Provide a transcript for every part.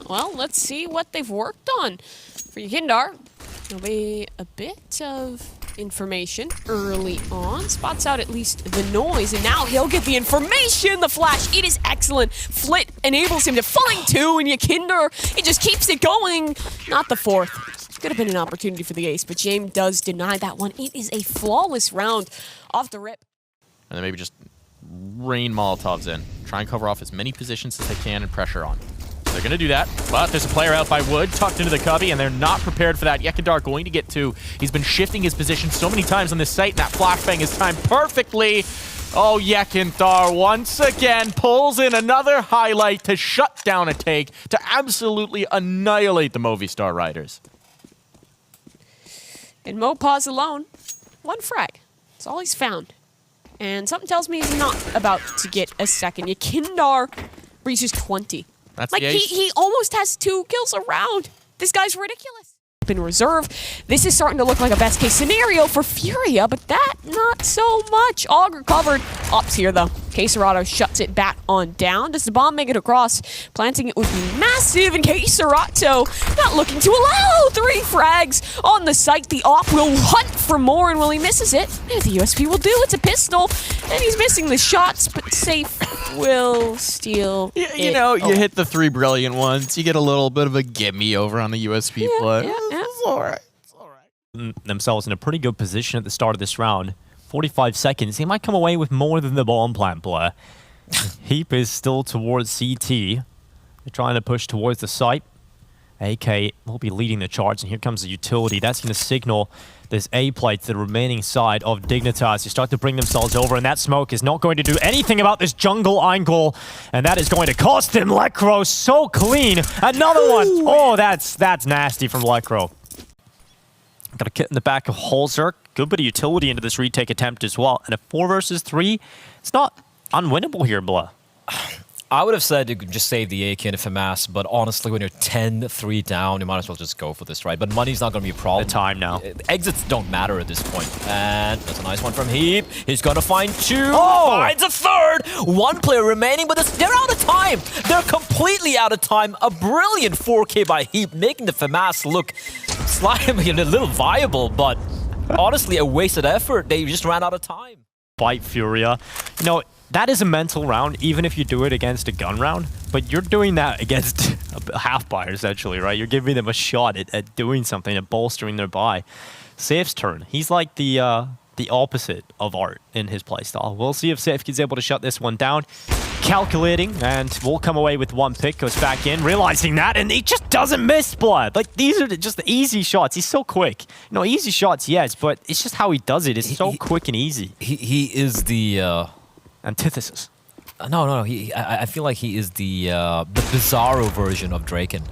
Well, let's see what they've worked on. For yenkidar, there'll be a bit of information early on. Spots out at least the noise, and now he'll get the information. The flash, it is excellent. Flit enables him to find two, and yenkidar, it just keeps it going. Not the fourth. Could have been an opportunity for the ace, but James does deny that one. It is a flawless round off the rip. And then maybe just rain Molotovs in. Try and cover off as many positions as they can and pressure on. They're going to do that, but there's a player out by Wood, tucked into the cubby, and they're not prepared for that. yenkidar going to get two. He's been shifting his position so many times on this site, and that flashbang is timed perfectly. Oh, yenkidar once again pulls in another highlight to shut down a take, to absolutely annihilate the Movistar Riders. And Mopaz alone, one frag. That's all he's found. And something tells me he's not about to get a second. yenkidar reaches 20. That's like, he almost has 2 kills a round. This guy's ridiculous. In reserve, this is starting to look like a best case scenario for Furia, but that not so much. Augur covered. Ops here though. xantares shuts it back on down. Does the bomb make it across? Planting it would be massive, and xantares not looking to allow 3 frags on the site. The op will hunt for more, and when he misses it, the USP will do. It's a pistol, and he's missing the shots, but Safe will steal You know, you hit the 3 brilliant ones. You get a little bit of a gimme over on the USP play. Yeah. It's all right. It's all right. Themselves in a pretty good position at the start of this round. 45 seconds. He might come away with more than the bomb plant player. Heap is still towards CT. They're trying to push towards the site. AK will be leading the charge, and here comes the utility. That's going to signal this A plate to the remaining side of Dignitas. They start to bring themselves over, and that smoke is not going to do anything about this jungle angle, and that is going to cost him. Lekro so clean. Another one. Oh, that's nasty from Lekro. Got a kit in the back of Holzer. Good bit of utility into this retake attempt as well. And a 4 versus 3, it's not unwinnable here, Blah. I would have said you could just save the AK and FMS, but honestly, when you're 10-3 down, you might as well just go for this, right? But money's not going to be a problem. The time now. Exits don't matter at this point. And that's a nice one from Heap. He's going to find 2. Oh! Finds a 3rd. 1 player remaining, but they're out of time. They're completely out of time. A brilliant 4K by Heap, making the FMS look slightly a little viable, but honestly, a wasted effort. They just ran out of time. Bite Furia. You know, that is a mental round, even if you do it against a gun round. But you're doing that against a half buy, essentially, right? You're giving them a shot at doing something, at bolstering their buy. Safe's turn. He's like the opposite of Art in his playstyle. We'll see if Safe is able to shut this one down. Calculating, and we'll come away with 1 pick. Goes back in, realizing that, and he just doesn't miss, Blood. Like, these are just the easy shots. He's so quick. You know, easy shots, yes, but it's just how he does it. It's so quick and easy. He is the... Antithesis. No. I feel like he is the bizarro version of Draken.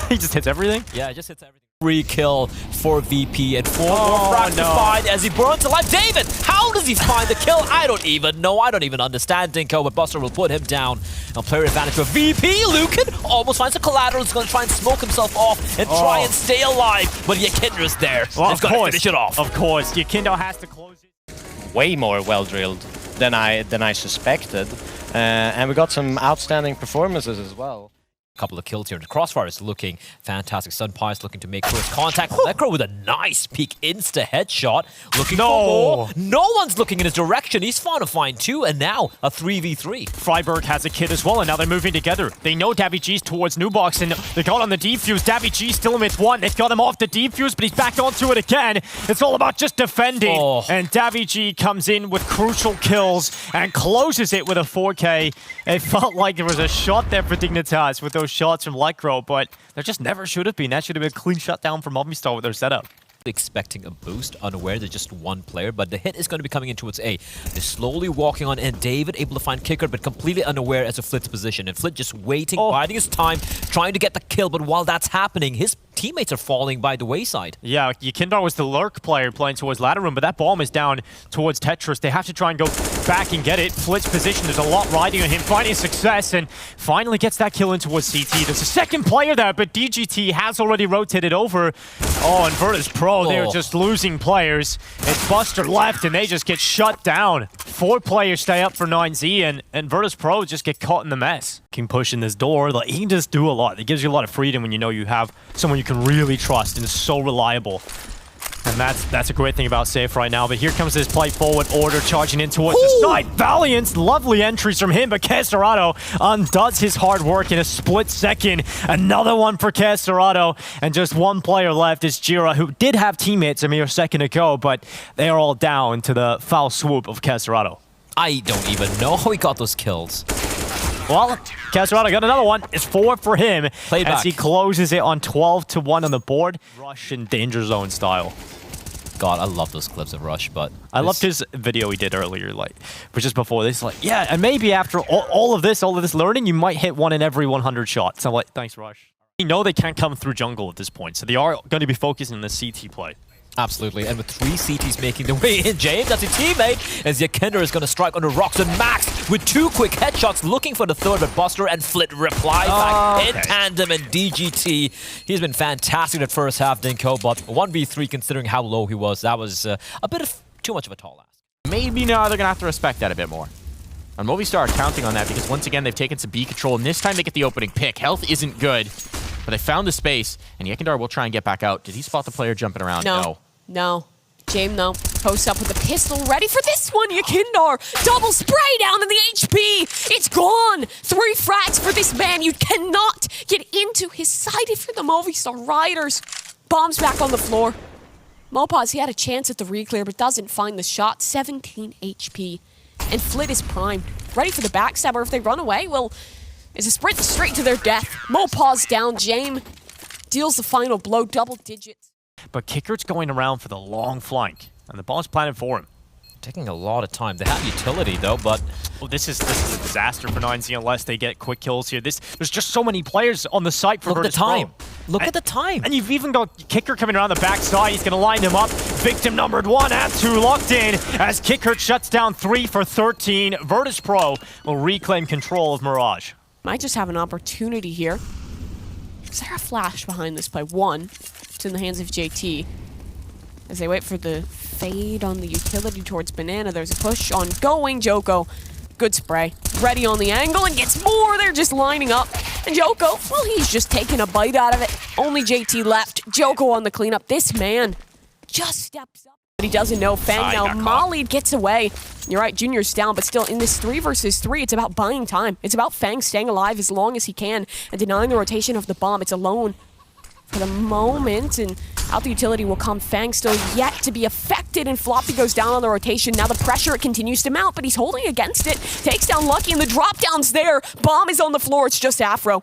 He just hits everything? Yeah, just hits everything. 3 kill for VP and 4 more frags to find as he burns alive. David, how does he find the kill? I don't even know. I don't even understand, Dinko, but Buster will put him down. Now player advantage for VP. Lucan almost finds a collateral. He's going to try and smoke himself off and try and stay alive. But yenkidar is there. Well, He's going to finish it off. Of course. yenkidar has to close it. Way more well-drilled than I suspected. And we got some outstanding performances as well. Couple of kills here. The Crossfire is looking fantastic. Sunpie is looking to make first contact. Lekro with a nice peek insta headshot. Looking for more. No one's looking in his direction. He's fine to find 2, and now a 3v3. Freiburg has a kid as well, and now they're moving together. They know Davy G's towards Nubox, and they got on the defuse. Davy G still amidst 1. They've got him off the defuse, but he's back onto it again. It's all about just defending. And Davy G comes in with crucial kills and closes it with a 4K. It felt like there was a shot there for Dignitas with those shots from Lekro, but there just never should have been. That should have been a clean shutdown from Movistar with their setup. Expecting a boost, unaware they're just 1 player, but the hit is going to be coming in towards A. They're slowly walking on, and David able to find Kicker, but completely unaware as to Flit's position. And Flit just waiting, biding his time, trying to get the kill, but while that's happening, his teammates are falling by the wayside. Yeah, yenkidar was the lurk player playing towards ladder room, but that bomb is down towards Tetris. They have to try and go back and get it. Flit's position, there's a lot riding on him, finding success, and finally gets that kill in towards CT. There's a second player there, but DGT has already rotated over. Oh, and Virtus.pro, they're Oh. just losing players. It's Buster left, and they just get shut down. 4 players stay up for 9Z, and Virtus.pro just get caught in the mess. Can push in this door. Like, he can just do a lot. It gives you a lot of freedom when you know you have someone you can really trust and is so reliable. And that's a great thing about Safe right now. But here comes this play forward order, charging in towards the side. Valiant, lovely entries from him, but xantares undoes his hard work in a split second. Another one for xantares, and just one player left is Jira, who did have teammates a mere second ago, but they are all down to the foul swoop of xantares. I don't even know how he got those kills. Well, xantares got another one. It's 4 for him Played as back. he closes it on 12-1 on the board. Rush and danger zone style. God, I love those clips of Rush, but... I loved his video he did earlier, like, but just before this, like, yeah, and maybe after all of this learning, you might hit 1 in every 100 shots. I'm like, thanks, Rush. You know they can't come through jungle at this point, so they are going to be focusing on the CT play. Absolutely, and with 3 CTs making their way in, James, that's his teammate, as yenkidar is going to strike on the rocks, and Max with 2 quick headshots looking for the third, but Buster and Flit reply back in tandem, and DGT, he's been fantastic at first half, NiKo, but 1v3 considering how low he was, that was a bit of too much of a tall ask. Maybe now they're going to have to respect that a bit more. And Movistar are counting on that because once again, they've taken some B control, and this time they get the opening pick. Health isn't good, but they found the space, and yenkidar will try and get back out. Did he spot the player jumping around? No. James, though, posts up with the pistol, ready for this one. yenkidar, double spray down in the HP. It's gone. 3 frags for this man. You cannot get into his side if you're the Movistar Riders. Bombs back on the floor. Mopaz, he had a chance at the reclear, but doesn't find the shot. 17 HP. And Flit is primed. Ready for the backstabber. If they run away, well, it's a sprint straight to their death. Mopaz down. James deals the final blow, double digits. But Kickert's going around for the long flank, and the bomb's planted for him. Taking a lot of time. They have utility, though, but... Well, this is a disaster for 9Z unless they get quick kills here. There's just so many players on the site for Look at the Virtus.pro. time. Look at the time. And you've even got Kicker coming around the backside. He's going to line him up. Victim numbered 1 and 2 locked in as Kicker shuts down 3 for 13. Virtus.pro will reclaim control of Mirage. Might just have an opportunity here. Is there a flash behind this play? 1. It's in the hands of JT. As they wait for the fade on the utility towards Banana, there's a push on going. Joko, good spray. Ready on the angle and gets more. They're just lining up. And Joko, well, he's just taking a bite out of it. Only JT left. Joko on the cleanup. This man just steps up. But he doesn't know. Fang now mollied, gets away. You're right, Junior's down, but still in this 3 versus 3, it's about buying time. It's about Fang staying alive as long as he can and denying the rotation of the bomb. It's alone for the moment, and out the utility will come. Fang still yet to be affected, and Floppy goes down on the rotation. Now the pressure, it continues to mount, but he's holding against it. Takes down Lucky, and the drop down's there. Bomb is on the floor. It's just Afro.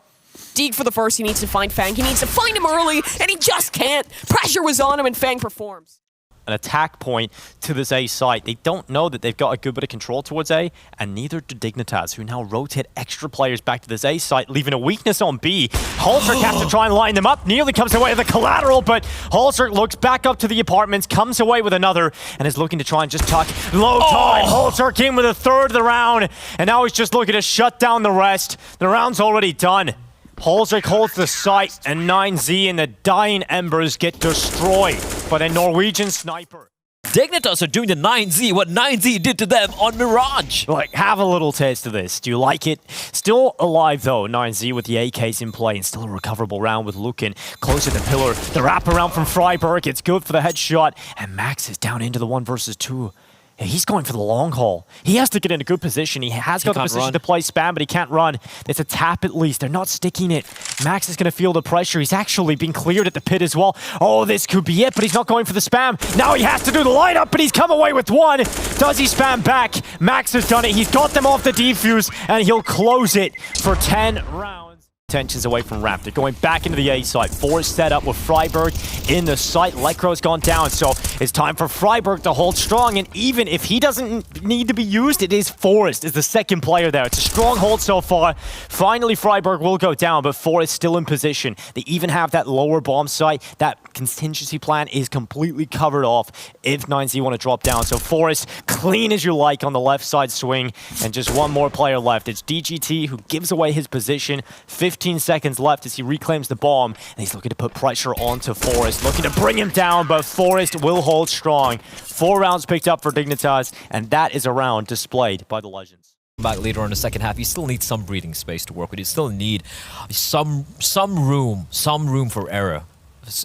Deagle for the first. He needs to find Fang. He needs to find him early, and he just can't. Pressure was on him, and Fang performs. An attack point to this A site. They don't know that they've got a good bit of control towards A, and neither do Dignitas, who now rotate extra players back to this A site, leaving a weakness on B. Halzerk has to try and line them up, nearly comes away with a collateral, but Halzerk looks back up to the apartments, comes away with another, and is looking to try and just tuck low time. Halzerk in with a third of the round, and now he's just looking to shut down the rest. The round's already done. Halzerk holds the site, and 9Z and the dying embers get destroyed by the Norwegian sniper. Dignitas are doing the 9Z, what 9Z did to them on Mirage. Like, have a little taste of this. Do you like it? Still alive, though, 9Z with the AKs in play, and still a recoverable round with Lukin close to the pillar. The wraparound from Freiburg, it's good for the headshot, and Max is down into the 1 versus 2. He's going for the long haul. He has to get in a good position. He has got the position to play spam, but he can't run. It's a tap at least. They're not sticking it. Max is going to feel the pressure. He's actually been cleared at the pit as well. Oh, this could be it, but he's not going for the spam. Now he has to do the lineup, but he's come away with 1. Does he spam back? Max has done it. He's got them off the defuse, and he'll close it for 10 rounds. Tensions away from ramp. They're going back into the A site. 4 is set up with Freiburg in the site. Lekro's gone down, so it's time for Freiburg to hold strong, and even if he doesn't need to be used, it is Forrest is the second player there. It's a strong hold so far. Finally, Freiburg will go down, but Forrest still in position. They even have that lower bomb site. That contingency plan is completely covered off if 9Z want to drop down. So Forrest, clean as you like on the left side swing, and just one more player left. It's DGT who gives away his position. 15 15 seconds left as he reclaims the bomb, and he's looking to put pressure onto Forest, looking to bring him down, but Forest will hold strong. 4 rounds picked up for Dignitas, and that is a round displayed by the Legends. Back later on in the second half, you still need some breathing space to work with. You still need some room for error.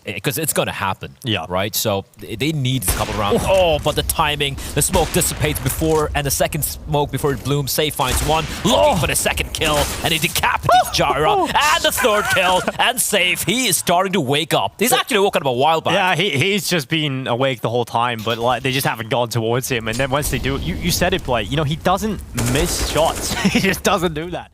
Because it's going to happen, right? So they need a couple of rounds. Oh, but the timing, the smoke dissipates before, and the second smoke before it blooms. Safe finds one, looking for the second kill, and he decapitates Jara, and the third kill, and Safe. He is starting to wake up. He's actually woken up a while back. Yeah, he's just been awake the whole time, but like, they just haven't gone towards him. And then once they do, you said it, Blake. You know, he doesn't miss shots. He just doesn't do that.